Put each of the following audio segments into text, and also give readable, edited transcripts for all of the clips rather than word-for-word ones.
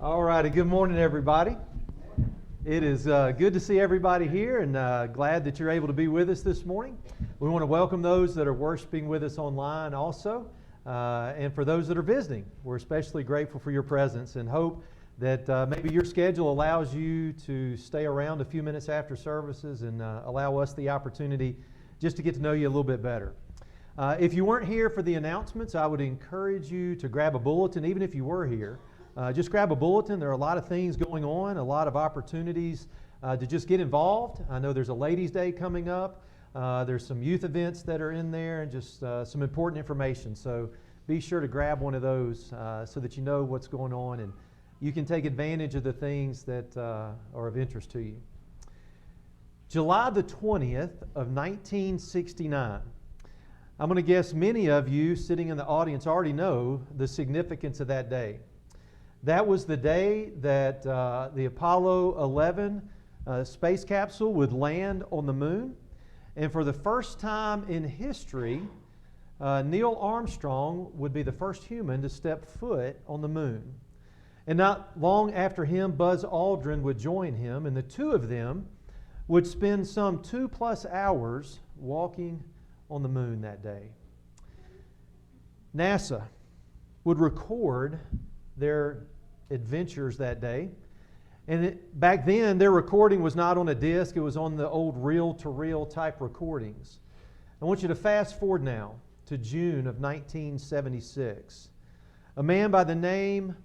All righty, good morning, everybody. It is good to see everybody here, and glad that you're able to be with us this morning. We want to welcome those that are worshiping with us online also, and for those that are visiting, we're especially grateful for your presence and hope that maybe your schedule allows you to stay around a few minutes after services and allow us the opportunity just to get to know you a little bit better. If you weren't here for the announcements, I would encourage you to grab a bulletin. Even if you were here, just grab a bulletin. There are a lot of things going on, a lot of opportunities to just get involved. I know there's a Ladies' Day coming up. There's some youth events that are in there and just some important information. So be sure to grab one of those so that you know what's going on and you can take advantage of the things that are of interest to you. July the 20th of 1969. I'm going to guess many of you sitting in the audience already know the significance of that day. That was the day that the Apollo 11 space capsule would land on the moon. And for the first time in history, Neil Armstrong would be the first human to step foot on the moon. And not long after him, Buzz Aldrin would join him, and the two of them would spend some 2+ hours walking on the moon that day. NASA would record their adventures that day. And back then, their recording was not on a disc, it was on the old reel-to-reel type recordings. I want you to fast forward now to June of 1976. A man by the name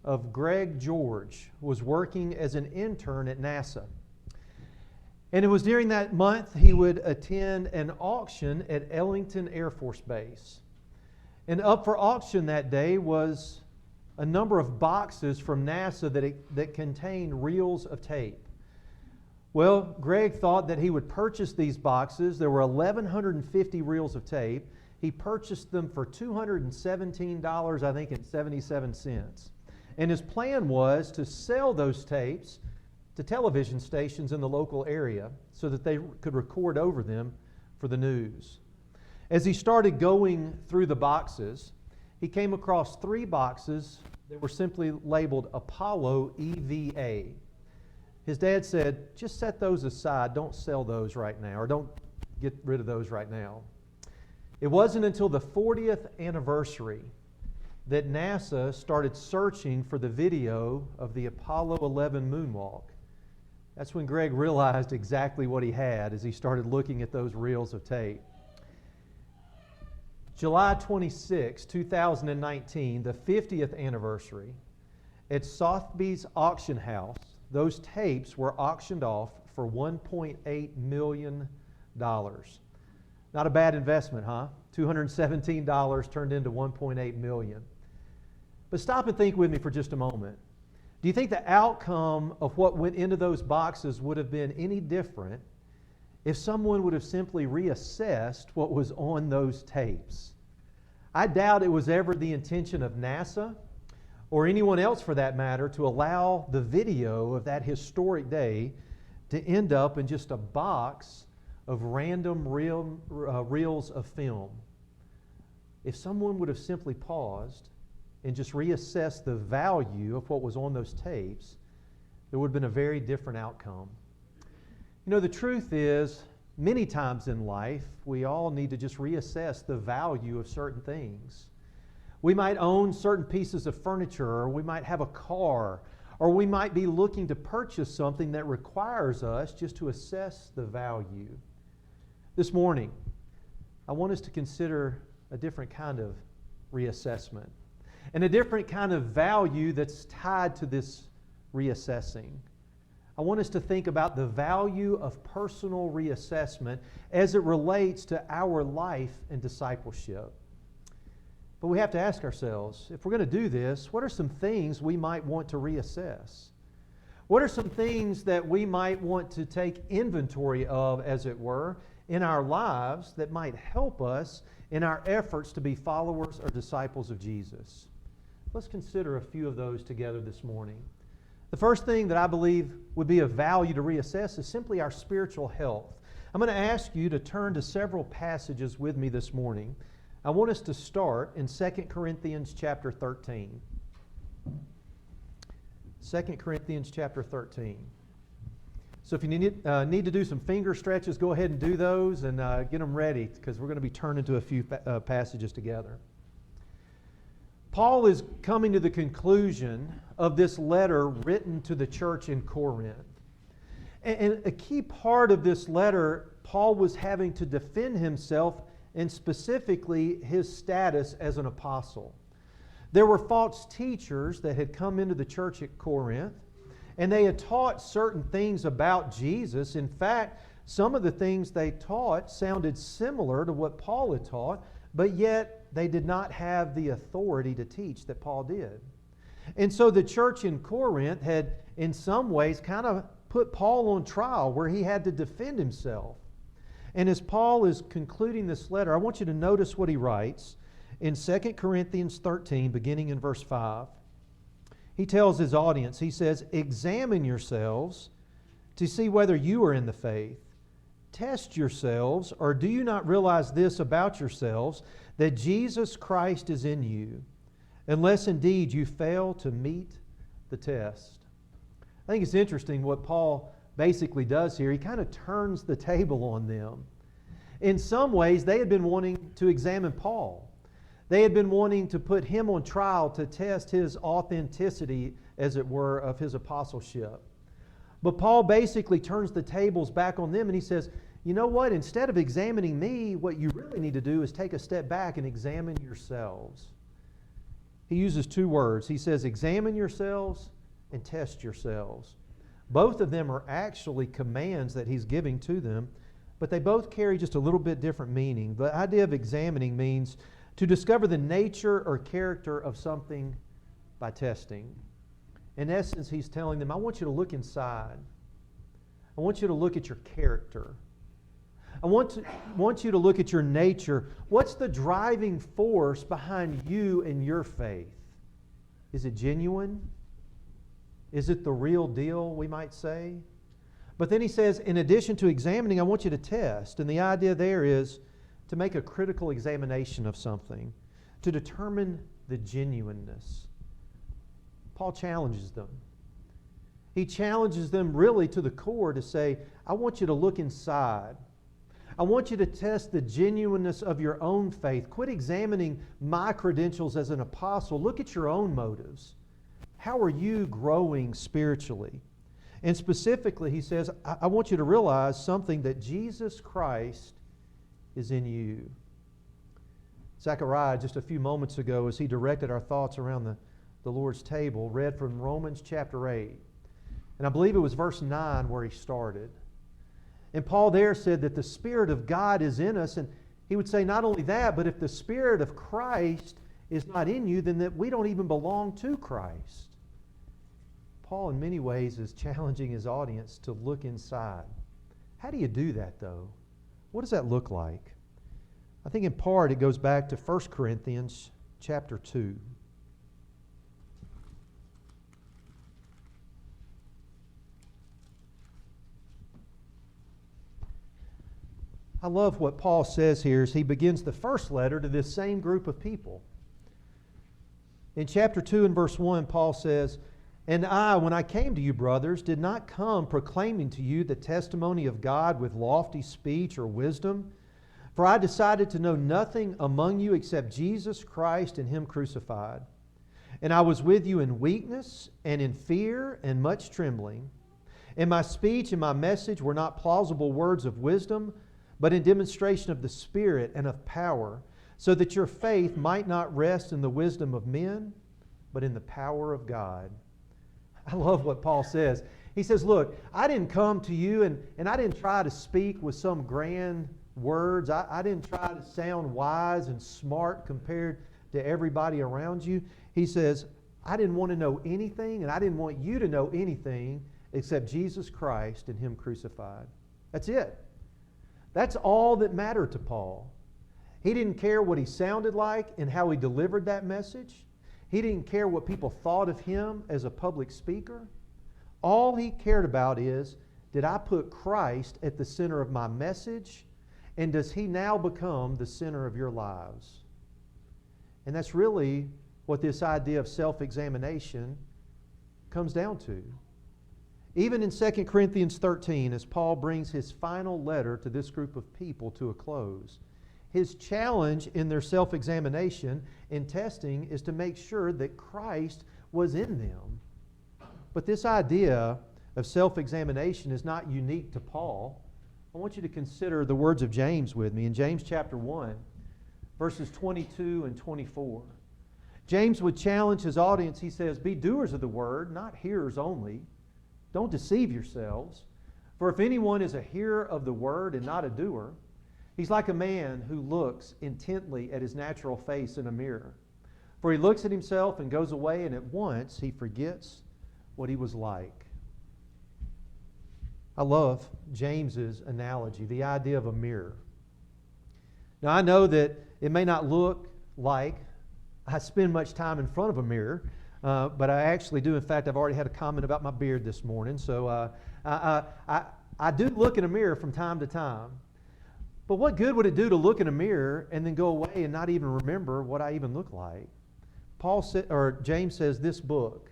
of Greg George was working as an intern at NASA. And it was during that month he would attend an auction at Ellington Air Force Base. And up for auction that day was a number of boxes from NASA that contained reels of tape. Well, Greg thought that he would purchase these boxes. There were 1,150 reels of tape. He purchased them for $217, I think, and 77 cents. And his plan was to sell those tapes to television stations in the local area so that they could record over them for the news. As he started going through the boxes, he came across 3 boxes that were simply labeled Apollo EVA. His dad said, just set those aside, don't sell those right now, or don't get rid of those right now. It wasn't until the 40th anniversary that NASA started searching for the video of the Apollo 11 moonwalk. That's when Greg realized exactly what he had as he started looking at those reels of tape. July 26, 2019, the 50th anniversary, at Sotheby's auction house, those tapes were auctioned off for $1.8 million. Not a bad investment, huh? $217 turned into $1.8 million. But stop and think with me for just a moment. Do you think the outcome of what went into those boxes would have been any different if someone would have simply reassessed what was on those tapes? I doubt it was ever the intention of NASA or anyone else for that matter to allow the video of that historic day to end up in just a box of random reels of film. If someone would have simply paused and just reassess the value of what was on those tapes, there would have been a very different outcome. You know, the truth is, many times in life, we all need to just reassess the value of certain things. We might own certain pieces of furniture, or we might have a car, or we might be looking to purchase something that requires us just to assess the value. This morning, I want us to consider a different kind of reassessment, and a different kind of value that's tied to this reassessing. I want us to think about the value of personal reassessment as it relates to our life and discipleship. But we have to ask ourselves, if we're going to do this, what are some things we might want to reassess? What are some things that we might want to take inventory of, as it were, in our lives that might help us in our efforts to be followers or disciples of Jesus? Let's consider a few of those together this morning. The first thing that I believe would be of value to reassess is simply our spiritual health. I'm going to ask you to turn to several passages with me this morning. I want us to start in 2 Corinthians chapter 13. 2 Corinthians chapter 13. So if you need to do some finger stretches, go ahead and do those and get them ready, because we're going to be turning to a few passages together. Paul is coming to the conclusion of this letter written to the church in Corinth. And a key part of this letter, Paul was having to defend himself, and specifically his status as an apostle. There were false teachers that had come into the church at Corinth, and they had taught certain things about Jesus. In fact, some of the things they taught sounded similar to what Paul had taught, but yet they did not have the authority to teach that Paul did. And so the church in Corinth had, in some ways, kind of put Paul on trial, where he had to defend himself. And as Paul is concluding this letter, I want you to notice what he writes in 2 Corinthians 13, beginning in verse 5. He tells his audience, he says, "Examine yourselves to see whether you are in the faith. Test yourselves, or do you not realize this about yourselves, that Jesus Christ is in you, unless indeed you fail to meet the test?" I think it's interesting what Paul basically does here. He kind of turns the table on them. In some ways, they had been wanting to examine Paul. They had been wanting to put him on trial to test his authenticity, as it were, of his apostleship. But Paul basically turns the tables back on them, and he says, you know what? Instead of examining me, what you really need to do is take a step back and examine yourselves. He uses two words. He says, examine yourselves and test yourselves. Both of them are actually commands that he's giving to them, but they both carry just a little bit different meaning. The idea of examining means to discover the nature or character of something by testing. In essence, he's telling them, I want you to look inside. I want you to look at your character. I want you to look at your nature. What's the driving force behind you and your faith? Is it genuine? Is it the real deal, we might say? But then he says, in addition to examining, I want you to test. And the idea there is to make a critical examination of something, to determine the genuineness. Paul challenges them. He challenges them really to the core to say, I want you to look inside. I want you to test the genuineness of your own faith. Quit examining my credentials as an apostle. Look at your own motives. How are you growing spiritually? And specifically, he says, I want you to realize something, that Jesus Christ is in you. Zechariah, just a few moments ago, as he directed our thoughts around the Lord's table, read from Romans chapter 8. And I believe it was verse 9 where he started. And Paul there said that the Spirit of God is in us. And he would say not only that, but if the Spirit of Christ is not in you, then that we don't even belong to Christ. Paul, in many ways, is challenging his audience to look inside. How do you do that, though? What does that look like? I think in part it goes back to 1 Corinthians chapter 2. I love what Paul says here as he begins the first letter to this same group of people. In chapter 2 and verse 1, Paul says, "And I, when I came to you, brothers, did not come proclaiming to you the testimony of God with lofty speech or wisdom. For I decided to know nothing among you except Jesus Christ and Him crucified. And I was with you in weakness and in fear and much trembling. And my speech and my message were not plausible words of wisdom, but in demonstration of the Spirit and of power, so that your faith might not rest in the wisdom of men, but in the power of God." I love what Paul says. He says, look, I didn't come to you and I didn't try to speak with some grand words. I didn't try to sound wise and smart compared to everybody around you. He says, I didn't want to know anything, and I didn't want you to know anything except Jesus Christ and Him crucified. That's it. That's all that mattered to Paul. He didn't care what he sounded like and how he delivered that message. He didn't care what people thought of him as a public speaker. All he cared about is, did I put Christ at the center of my message? And does He now become the center of your lives? And that's really what this idea of self-examination comes down to. Even in 2 Corinthians 13, as Paul brings his final letter to this group of people to a close, his challenge in their self-examination and testing is to make sure that Christ was in them. But this idea of self-examination is not unique to Paul. I want you to consider the words of James with me in James chapter 1, verses 22 and 24. James would challenge his audience. He says, "Be doers of the word, not hearers only. Don't deceive yourselves. For if anyone is a hearer of the word and not a doer, he's like a man who looks intently at his natural face in a mirror. For he looks at himself and goes away, and at once he forgets what he was like." I love James's analogy, the idea of a mirror. Now, I know that it may not look like I spend much time in front of a mirror, but I actually do. In fact, I've already had a comment about my beard this morning, so I do look in a mirror from time to time. But what good would it do to look in a mirror and then go away and not even remember what I even look like? James says this book,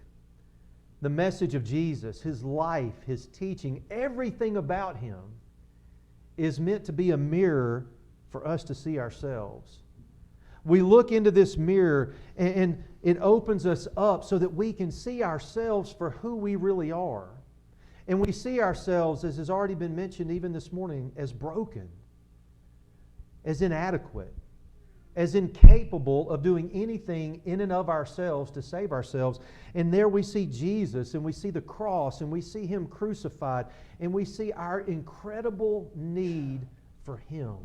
the message of Jesus, his life, his teaching, everything about him is meant to be a mirror for us to see ourselves. We look into this mirror and it opens us up so that we can see ourselves for who we really are. And we see ourselves, as has already been mentioned even this morning, as broken, as inadequate, as incapable of doing anything in and of ourselves to save ourselves. And there we see Jesus, and we see the cross, and we see him crucified, and we see our incredible need for him.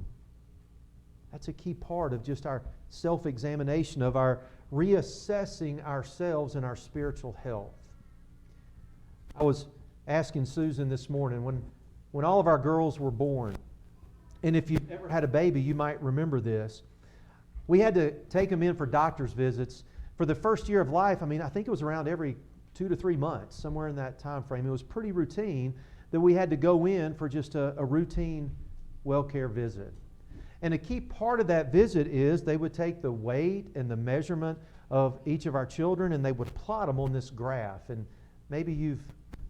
That's a key part of just our self-examination, of our reassessing ourselves and our spiritual health. I was asking Susan this morning, when all of our girls were born, and if you've ever had a baby, you might remember this, we had to take them in for doctor's visits. For the first year of life, I think it was around every 2 to 3 months, somewhere in that time frame. It was pretty routine that we had to go in for just a routine well-care visit. And a key part of that visit is they would take the weight and the measurement of each of our children, and they would plot them on this graph. And maybe you've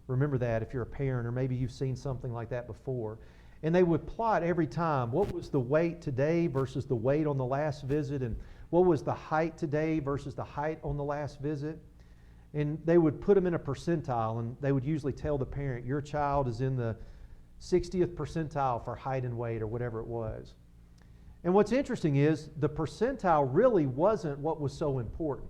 remember that if you're a parent, or maybe you've seen something like that before. And they would plot every time what was the weight today versus the weight on the last visit, and what was the height today versus the height on the last visit. And they would put them in a percentile, and they would usually tell the parent, your child is in the 60th percentile for height and weight, or whatever it was. And what's interesting is the percentile really wasn't what was so important.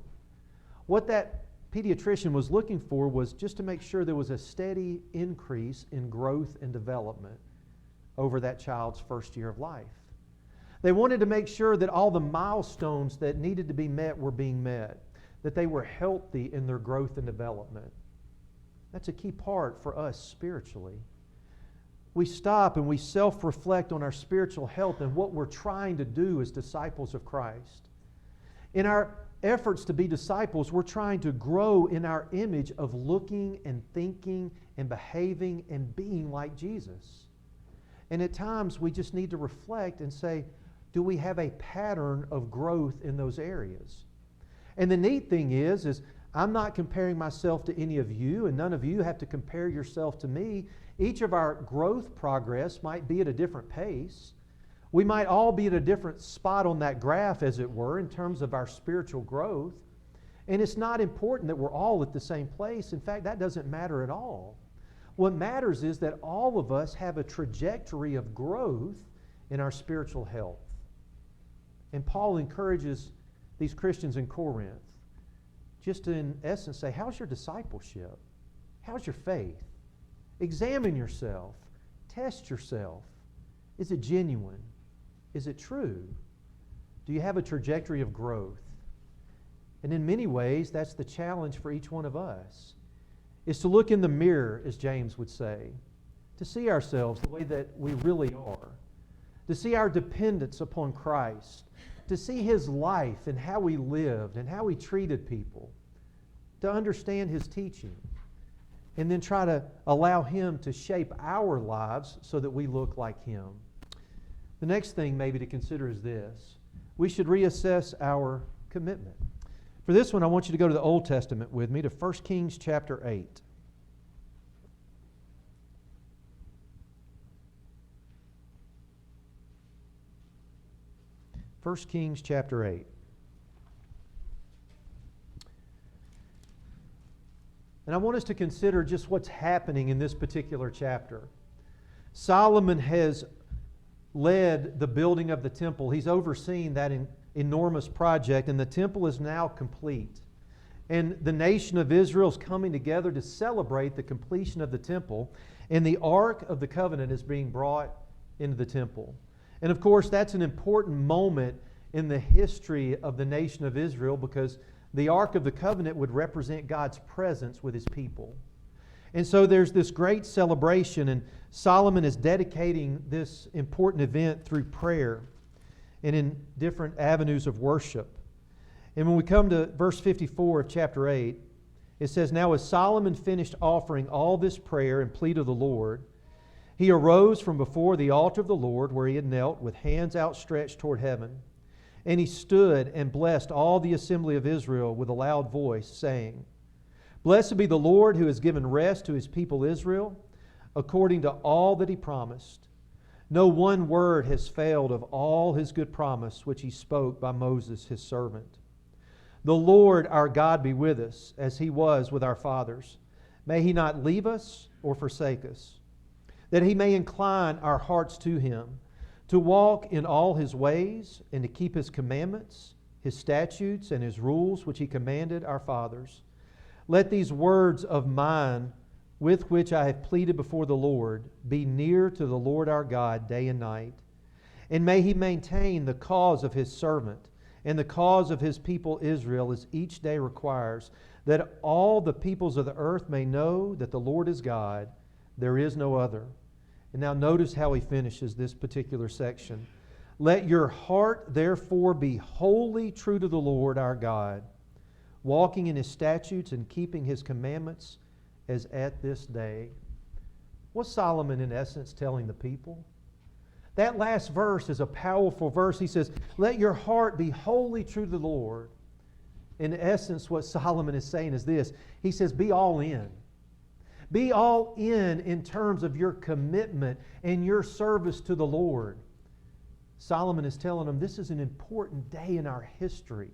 What that pediatrician was looking for was just to make sure there was a steady increase in growth and development over that child's first year of life. They wanted to make sure that all the milestones that needed to be met were being met, that they were healthy in their growth and development. That's a key part for us spiritually. We stop and we self-reflect on our spiritual health and what we're trying to do as disciples of Christ. In our efforts to be disciples, we're trying to grow in our image of looking and thinking and behaving and being like Jesus. And at times we just need to reflect and say, do we have a pattern of growth in those areas? And the neat thing is I'm not comparing myself to any of you, and none of you have to compare yourself to me. Each of our growth progress might be at a different pace. We might all be at a different spot on that graph, as it were, in terms of our spiritual growth. And it's not important that we're all at the same place. In fact, that doesn't matter at all. What matters is that all of us have a trajectory of growth in our spiritual health. And Paul encourages these Christians in Corinth just to, in essence, say, how's your discipleship? How's your faith? Examine yourself. Test yourself. Is it genuine? Is it true? Do you have a trajectory of growth? And in many ways, that's the challenge for each one of us, is to look in the mirror, as James would say, to see ourselves the way that we really are, to see our dependence upon Christ, to see His life and how He lived and how He treated people, to understand His teaching, and then try to allow Him to shape our lives so that we look like Him. The next thing maybe to consider is this. We should reassess our commitment. For this one, I want you to go to the Old Testament with me to 1 Kings chapter 8. 1 Kings chapter 8. And I want us to consider just what's happening in this particular chapter. Solomon has led the building of the temple. He's overseen that enormous project, and the temple is now complete. And the nation of Israel is coming together to celebrate the completion of the temple, and the Ark of the Covenant is being brought into the temple. And of course, that's an important moment in the history of the nation of Israel, because the Ark of the Covenant would represent God's presence with His people. And so there's this great celebration, and Solomon is dedicating this important event through prayer and in different avenues of worship. And when we come to verse 54 of chapter 8, it says, "Now as Solomon finished offering all this prayer and plea to the Lord, he arose from before the altar of the Lord where he had knelt with hands outstretched toward heaven. And he stood and blessed all the assembly of Israel with a loud voice, saying, Blessed be the Lord who has given rest to His people Israel, according to all that He promised. No one word has failed of all His good promise which He spoke by Moses His servant. The Lord our God be with us, as He was with our fathers. May He not leave us or forsake us, that He may incline our hearts to Him, to walk in all His ways, and to keep His commandments, His statutes, and His rules, which He commanded our fathers. Let these words of mine, with which I have pleaded before the Lord, be near to the Lord our God day and night. And may He maintain the cause of His servant and the cause of His people Israel as each day requires, that all the peoples of the earth may know that the Lord is God, there is no other." And now notice how he finishes this particular section. "Let your heart therefore be wholly true to the Lord our God, walking in His statutes and keeping His commandments as at this day." What's Solomon in essence telling the people? That last verse is a powerful verse. He says, let your heart be wholly true to the Lord. In essence, what Solomon is saying is this. He says, be all in. Be all in terms of your commitment and your service to the Lord. Solomon is telling them this is an important day in our history.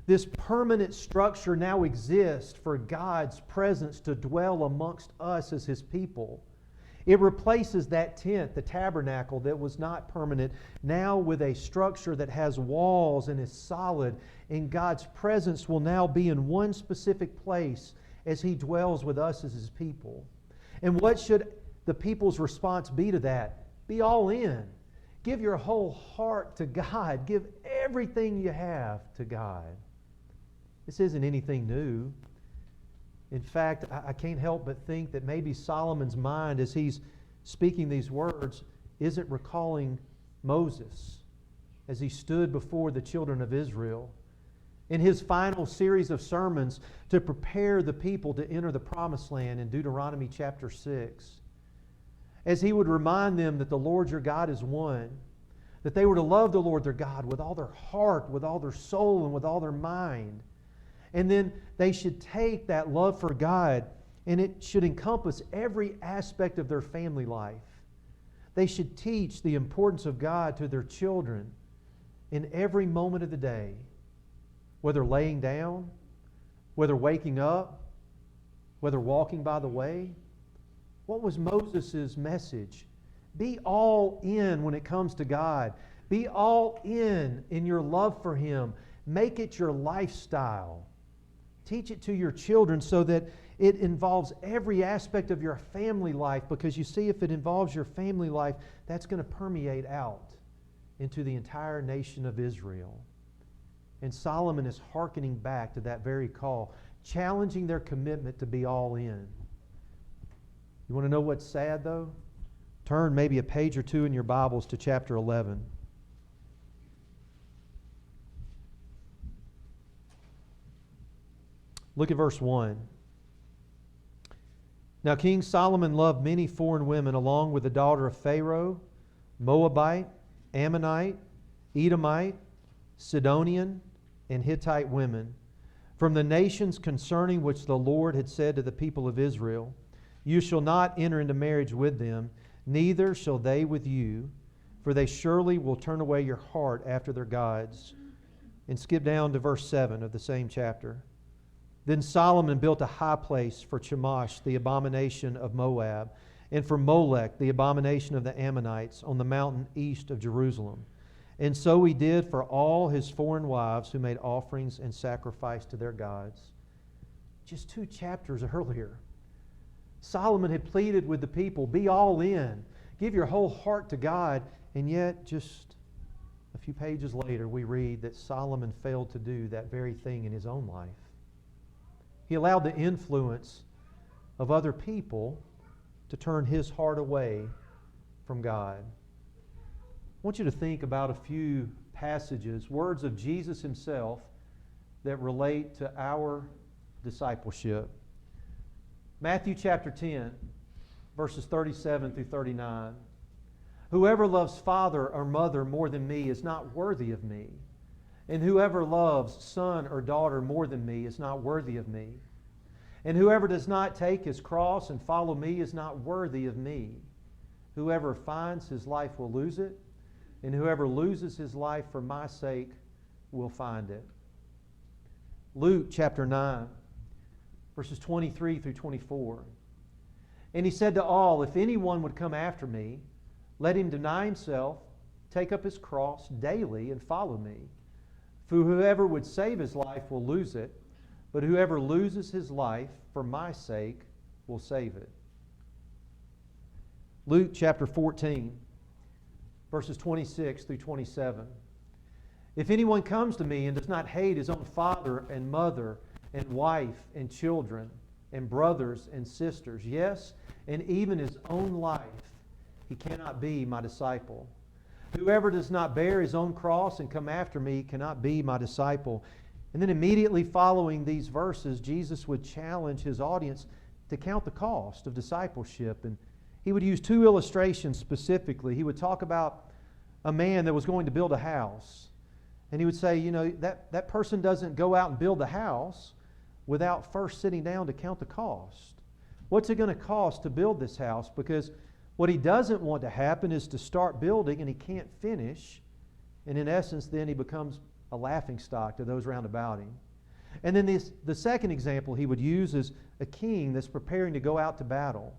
This permanent structure now exists for God's presence to dwell amongst us as His people. It replaces that tent, the tabernacle, that was not permanent, now with a structure that has walls and is solid, and God's presence will now be in one specific place as He dwells with us as His people. And what should the people's response be to that? Be all in. Give your whole heart to God. Give everything you have to God. This isn't anything new. In fact, I can't help but think that maybe Solomon's mind, as he's speaking these words, isn't recalling Moses as he stood before the children of Israel in his final series of sermons to prepare the people to enter the promised land in Deuteronomy chapter 6. As he would remind them that the Lord your God is one, that they were to love the Lord their God with all their heart, with all their soul, and with all their mind. And then they should take that love for God, and it should encompass every aspect of their family life. They should teach the importance of God to their children in every moment of the day, whether laying down, whether waking up, whether walking by the way. What was Moses' message? Be all in when it comes to God. Be all in your love for Him. Make it your lifestyle. Teach it to your children so that it involves every aspect of your family life, because you see, if it involves your family life, that's going to permeate out into the entire nation of Israel. And Solomon is hearkening back to that very call, challenging their commitment to be all in. You want to know what's sad, though? Turn maybe a page or two in your Bibles to chapter 11. Look at verse 1. Now King Solomon loved many foreign women, along with the daughter of Pharaoh, Moabite, Ammonite, Edomite, Sidonian, and Hittite women, from the nations concerning which the Lord had said to the people of Israel, you shall not enter into marriage with them, neither shall they with you, for they surely will turn away your heart after their gods. And skip down to verse 7 of the same chapter. Then Solomon built a high place for Chemosh, the abomination of Moab, and for Molech, the abomination of the Ammonites, on the mountain east of Jerusalem. And so he did for all his foreign wives who made offerings and sacrifice to their gods. Just 2 chapters earlier, Solomon had pleaded with the people, be all in, give your whole heart to God, and yet just a few pages later we read that Solomon failed to do that very thing in his own life. He allowed the influence of other people to turn his heart away from God. I want you to think about a few passages, words of Jesus himself that relate to our discipleship. Matthew chapter 10, verses 37 through 39. Whoever loves father or mother more than me is not worthy of me. And whoever loves son or daughter more than me is not worthy of me. And whoever does not take his cross and follow me is not worthy of me. Whoever finds his life will lose it, and whoever loses his life for my sake will find it. Luke chapter 9, verses 23 through 24. And he said to all, if anyone would come after me, let him deny himself, take up his cross daily, and follow me. For whoever would save his life will lose it, but whoever loses his life for my sake will save it. Luke chapter 14, verses 26 through 27. If anyone comes to me and does not hate his own father and mother and wife and children and brothers and sisters, yes, and even his own life, he cannot be my disciple. Whoever does not bear his own cross and come after me cannot be my disciple. And then immediately following these verses, Jesus would challenge his audience to count the cost of discipleship. And he would use 2 illustrations specifically. He would talk about a man that was going to build a house. And he would say, you know, that person doesn't go out and build the house without first sitting down to count the cost. What's it going to cost to build this house? Because what he doesn't want to happen is to start building and he can't finish. And in essence, then he becomes a laughingstock to those round about him. And then the second example he would use is a king that's preparing to go out to battle.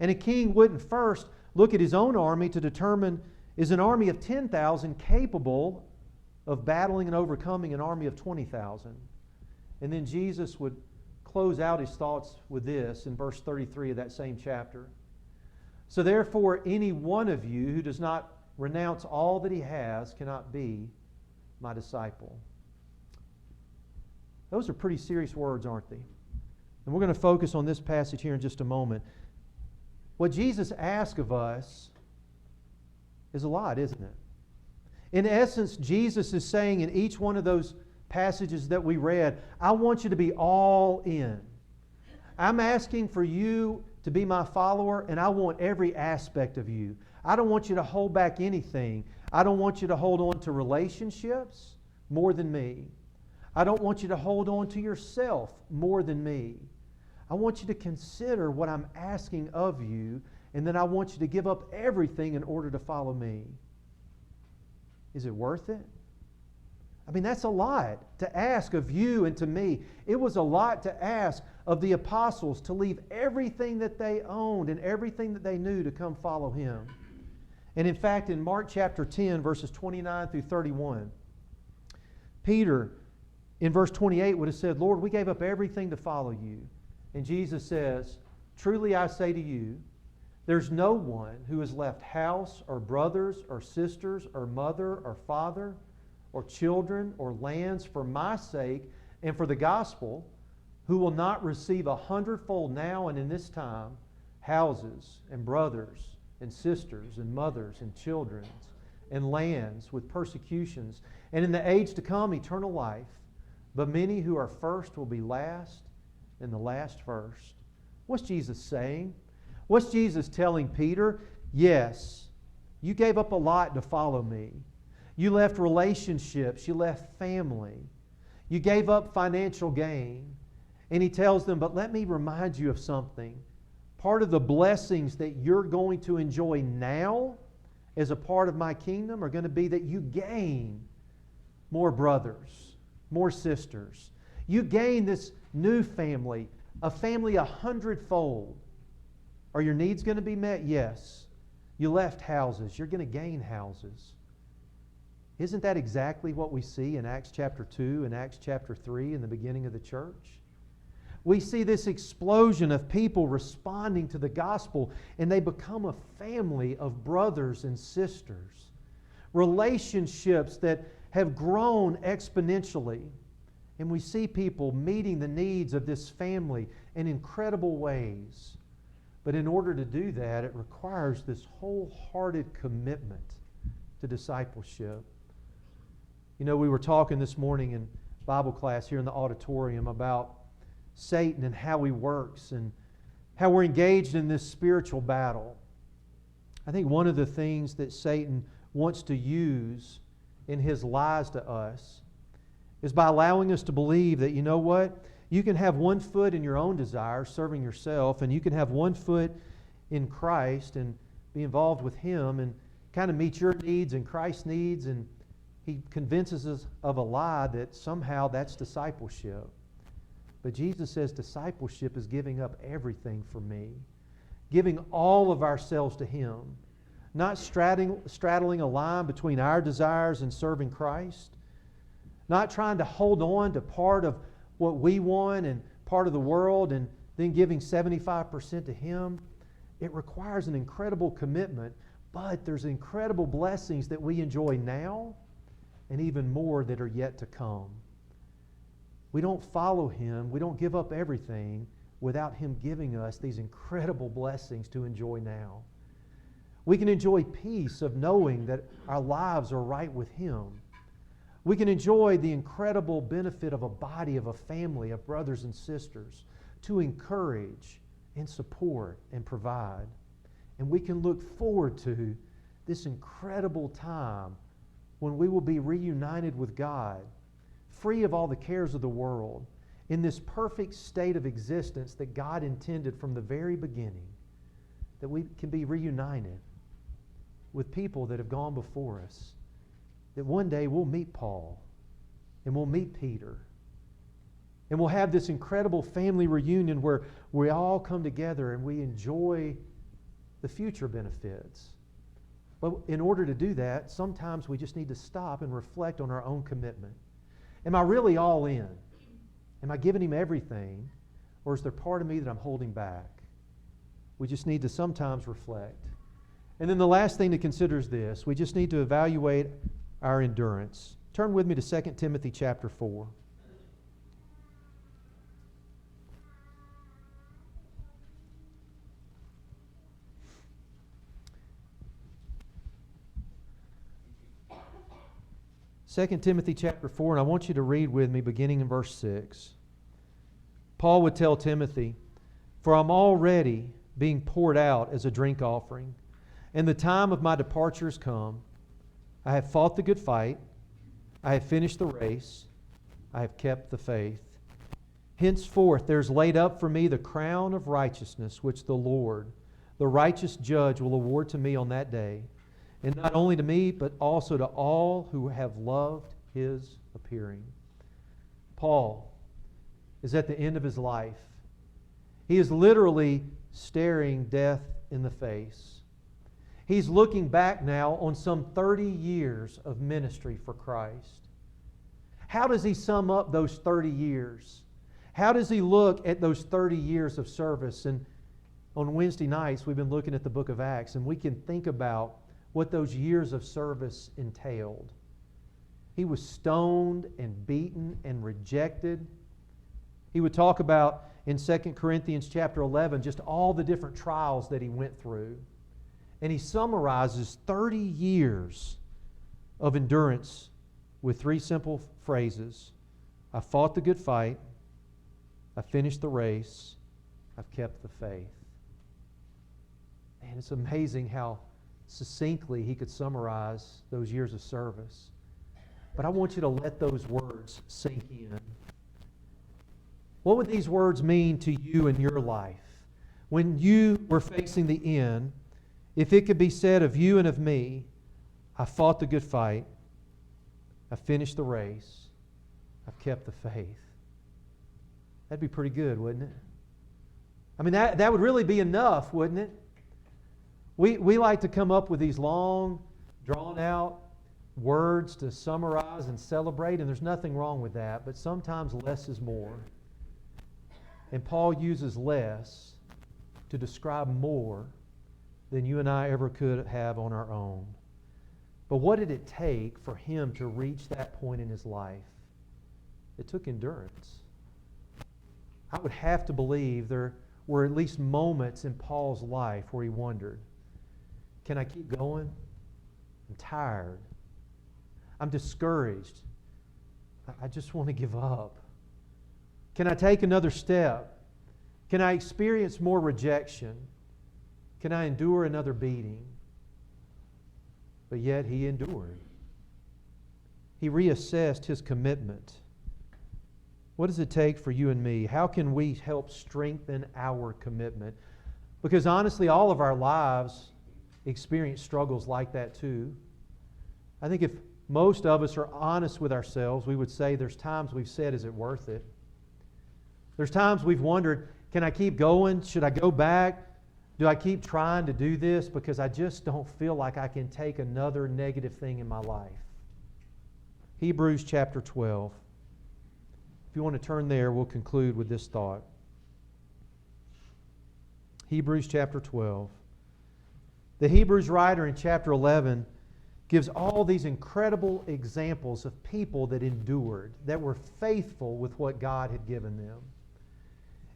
And a king wouldn't first look at his own army to determine, is an army of 10,000 capable of battling and overcoming an army of 20,000? And then Jesus would close out his thoughts with this in verse 33 of that same chapter. So therefore, any one of you who does not renounce all that he has cannot be my disciple. Those are pretty serious words, aren't they? And we're going to focus on this passage here in just a moment. What Jesus asks of us is a lot, isn't it? In essence, Jesus is saying in each one of those passages that we read, I want you to be all in. I'm asking for you to be my follower, and I want every aspect of you. I don't want you to hold back anything. I don't want you to hold on to relationships more than me. I don't want you to hold on to yourself more than me. I want you to consider what I'm asking of you, and then I want you to give up everything in order to follow me. Is it worth it? I mean, that's a lot to ask of you and to me. It was a lot to ask of the apostles to leave everything that they owned and everything that they knew to come follow him. And in fact, in Mark chapter 10, verses 29 through 31, Peter, in verse 28, would have said, Lord, we gave up everything to follow you. And Jesus says, truly I say to you, there's no one who has left house or brothers or sisters or mother or father or children or lands for my sake and for the gospel, who will not receive 100-fold now and in this time houses and brothers and sisters and mothers and children and lands with persecutions, and in the age to come eternal life. But many who are first will be last, and the last first. What's Jesus saying? What's Jesus telling Peter? Yes, you gave up a lot to follow me. You left relationships, you left family, You gave up financial gain. And he tells them, but let me remind you of something. Part of the blessings that you're going to enjoy now as a part of my kingdom are going to be that you gain more brothers, more sisters. You gain this new family, a family 100-fold. Are your needs going to be met? Yes. You left houses. You're going to gain houses. Isn't that exactly what we see in Acts chapter 2 and Acts chapter 3 in the beginning of the church? We see this explosion of people responding to the gospel, and they become a family of brothers and sisters. Relationships that have grown exponentially. And we see people meeting the needs of this family in incredible ways. But in order to do that, it requires this wholehearted commitment to discipleship. You know, we were talking this morning in Bible class here in the auditorium about Satan and how he works and how we're engaged in this spiritual battle. I think one of the things that Satan wants to use in his lies to us is by allowing us to believe that, you know what, you can have one foot in your own desires, serving yourself, and you can have one foot in Christ and be involved with Him and kind of meet your needs and Christ's needs, and he convinces us of a lie that somehow that's discipleship. But Jesus says discipleship is giving up everything for me, giving all of ourselves to Him, not straddling a line between our desires and serving Christ, not trying to hold on to part of what we want and part of the world and then giving 75% to Him. It requires an incredible commitment, but there's incredible blessings that we enjoy now and even more that are yet to come. We don't follow Him, we don't give up everything without Him giving us these incredible blessings to enjoy now. We can enjoy peace of knowing that our lives are right with Him. We can enjoy the incredible benefit of a body, of a family, of brothers and sisters to encourage and support and provide. And we can look forward to this incredible time when we will be reunited with God, free of all the cares of the world, in this perfect state of existence that God intended from the very beginning, that we can be reunited with people that have gone before us, that one day we'll meet Paul, and we'll meet Peter, and we'll have this incredible family reunion where we all come together and we enjoy the future benefits. But in order to do that, sometimes we just need to stop and reflect on our own commitment. Am I really all in? Am I giving Him everything? Or is there part of me that I'm holding back? We just need to sometimes reflect. And then the last thing to consider is this. We just need to evaluate our endurance. Turn with me to 2 Timothy chapter 4. Second Timothy chapter 4, and I want you to read with me beginning in verse 6. Paul would tell Timothy, "For I'm already being poured out as a drink offering, and the time of my departure has come. I have fought the good fight. I have finished the race. I have kept the faith. Henceforth there is laid up for me the crown of righteousness, which the Lord, the righteous judge, will award to me on that day. And not only to me, but also to all who have loved His appearing." Paul is at the end of his life. He is literally staring death in the face. He's looking back now on some 30 years of ministry for Christ. How does he sum up those 30 years? How does he look at those 30 years of service? And on Wednesday nights, we've been looking at the book of Acts, and we can think about what those years of service entailed. He was stoned and beaten and rejected. He would talk about in 2 Corinthians chapter 11 just all the different trials that he went through. And he summarizes 30 years of endurance with 3 simple phrases. I fought the good fight. I finished the race. I've kept the faith. And it's amazing how succinctly he could summarize those years of service. but I want you to let those words sink in. What would these words mean to you in your life? When you were facing the end, if it could be said of you and of me, I fought the good fight, I finished the race, I've kept the faith. That'd be pretty good, wouldn't it? I mean, that would really be enough, wouldn't it? We like to come up with these long, drawn-out words to summarize and celebrate, and there's nothing wrong with that, but sometimes less is more. And Paul uses less to describe more than you and I ever could have on our own. But what did it take for him to reach that point in his life? It took endurance. I would have to believe there were at least moments in Paul's life where he wondered, can I keep going? I'm tired. I'm discouraged. I just want to give up. Can I take another step? Can I experience more rejection? Can I endure another beating? But yet he endured. He reassessed his commitment. What does it take for you and me? How can we help strengthen our commitment? Because honestly, all of our lives experience struggles like that too. I think if most of us are honest with ourselves, we would say there's times we've said, is it worth it? There's times we've wondered, can I keep going? Should I go back? Do I keep trying to do this? Because I just don't feel like I can take another negative thing in my life. Hebrews chapter 12. If you want to turn there, we'll conclude with this thought. Hebrews chapter 12. The Hebrews writer in chapter 11 gives all these incredible examples of people that endured, that were faithful with what God had given them.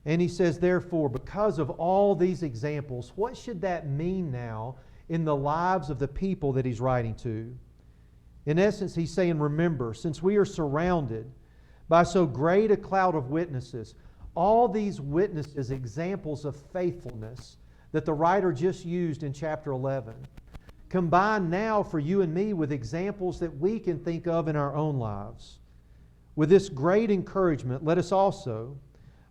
And he says, therefore, because of all these examples, what should that mean now in the lives of the people that he's writing to? In essence, he's saying, remember, since we are surrounded by so great a cloud of witnesses, all these witnesses, examples of faithfulness that the writer just used in chapter 11, combined now for you and me with examples that we can think of in our own lives. With this great encouragement, let us also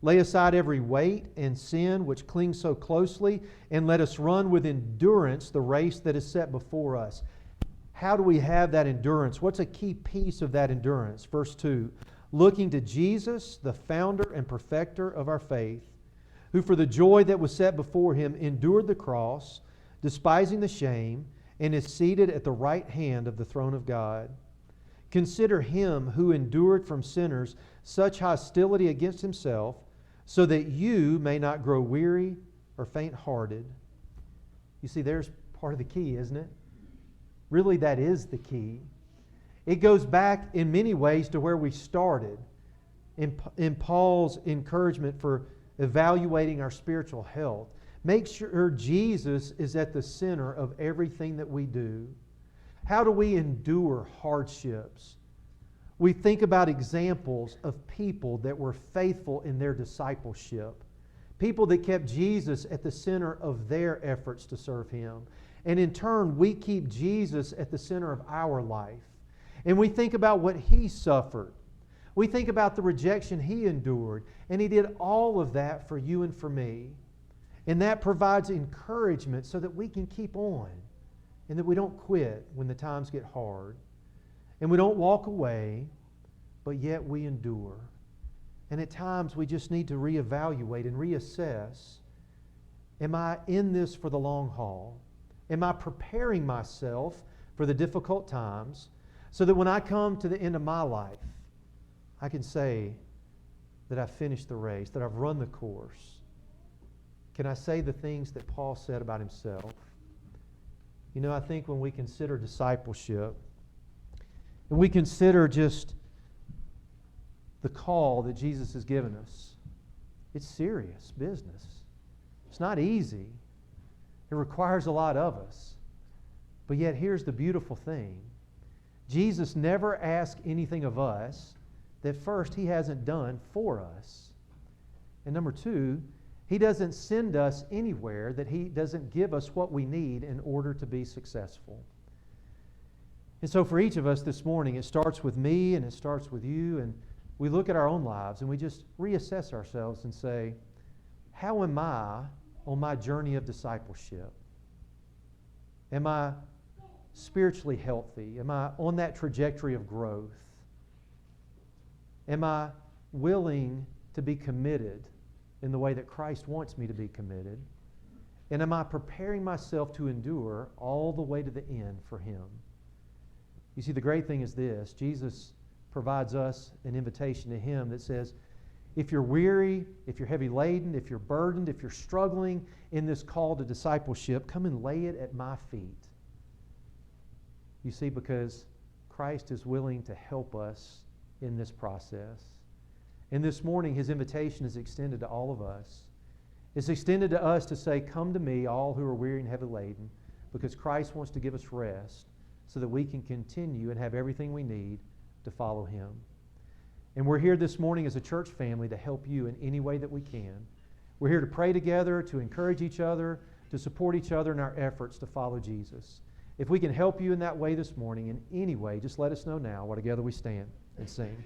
lay aside every weight and sin which clings so closely, and let us run with endurance the race that is set before us. How do we have that endurance? What's a key piece of that endurance? Verse 2, looking to Jesus, the founder and perfecter of our faith, who for the joy that was set before him endured the cross, despising the shame, and is seated at the right hand of the throne of God. Consider him who endured from sinners such hostility against himself, so that you may not grow weary or faint-hearted. You see, there's part of the key, isn't it? Really, that is the key. It goes back in many ways to where we started in Paul's encouragement for evaluating our spiritual health. Make sure Jesus is at the center of everything that we do. How do we endure hardships? We think about examples of people that were faithful in their discipleship. People that kept Jesus at the center of their efforts to serve Him. And in turn, we keep Jesus at the center of our life. And we think about what He suffered. We think about the rejection He endured. And He did all of that for you and for me. And that provides encouragement so that we can keep on. And that we don't quit when the times get hard. And we don't walk away, but yet we endure. And at times we just need to reevaluate and reassess. Am I in this for the long haul? Am I preparing myself for the difficult times so that when I come to the end of my life, I can say that I've finished the race, that I've run the course? Can I say the things that Paul said about himself? You know, I think when we consider discipleship, and we consider just the call that Jesus has given us, it's serious business. It's not easy. It requires a lot of us. But yet here's the beautiful thing. Jesus never asked anything of us that first He hasn't done for us. And number two, He doesn't send us anywhere that He doesn't give us what we need in order to be successful. And so for each of us this morning, it starts with me and it starts with you, and we look at our own lives and we just reassess ourselves and say, how am I on my journey of discipleship? Am I spiritually healthy? Am I on that trajectory of growth? Am I willing to be committed in the way that Christ wants me to be committed? And am I preparing myself to endure all the way to the end for Him? You see, the great thing is this. Jesus provides us an invitation to Him that says, if you're weary, if you're heavy laden, if you're burdened, if you're struggling in this call to discipleship, come and lay it at my feet. You see, because Christ is willing to help us in this process. And this morning, His invitation is extended to all of us. It's extended to us to say, come to me, all who are weary and heavy laden, because Christ wants to give us rest so that we can continue and have everything we need to follow Him. And we're here this morning as a church family to help you in any way that we can. We're here to pray together, to encourage each other, to support each other in our efforts to follow Jesus. If we can help you in that way this morning, in any way, just let us know now while together we stand and sing.